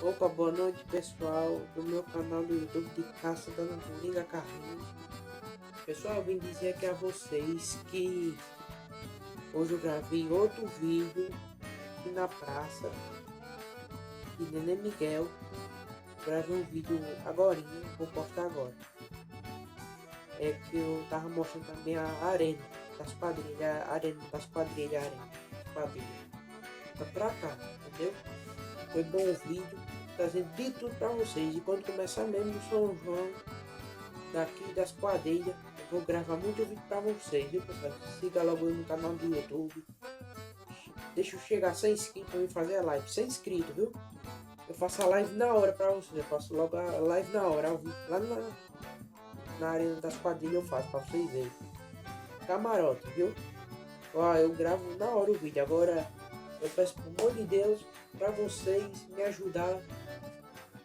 Opa, boa noite pessoal do meu canal do YouTube de Caça da Liga Carrinhos. Pessoal, eu vim dizer aqui a vocês que hoje eu gravei outro vídeo aqui na praça de Nenê Miguel. Gravei um vídeo agora, vou postar agora. É que eu tava mostrando também a arena das quadrilhas, Tá pra cá, entendeu? Foi bom o vídeo, trazendo de tudo pra vocês. E quando começar mesmo o São João, daqui das quadrilhas, eu vou gravar muito vídeo pra vocês, viu pessoal? Siga logo aí no canal do YouTube. Deixa eu chegar a 100 inscritos pra mim fazer a live. 100 inscritos, viu? Eu faço a live na hora pra vocês. Eu faço logo a live na hora, ao vivo. Lá na arena das quadrilhas eu faço pra vocês verem. Camarote, viu? Ó, eu gravo na hora o vídeo. Agora eu peço por amor de Deus para vocês me ajudar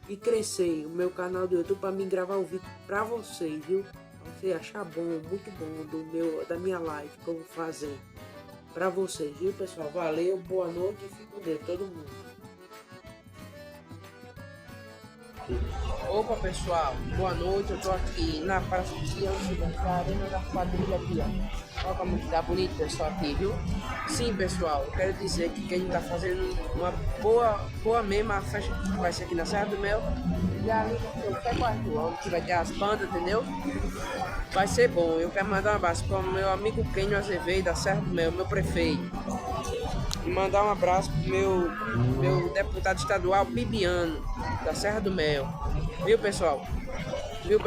e crescer o meu canal do YouTube para mim gravar o vídeo para vocês, viu? Pra você achar bom, muito bom da minha live que eu vou fazer para vocês, viu pessoal? Valeu, boa noite e fique com Deus, todo mundo. Opa pessoal, boa noite, eu tô aqui na Praça de Ciência, na Arena da Quadrilha aqui, ó. Olha como tá bonito pessoal aqui, viu? Sim pessoal, eu quero dizer que a gente tá fazendo uma boa mesmo a festa que vai ser aqui na Serra do Mel. E ali no pé quarto, onde vai ter as bandas, entendeu? Vai ser bom, eu quero mandar um abraço para o meu amigo Kenio Azevedo da Serra do Mel, meu prefeito. E mandar um abraço pro meu deputado estadual Bibiano, da Serra do Mel. Viu pessoal? Viu?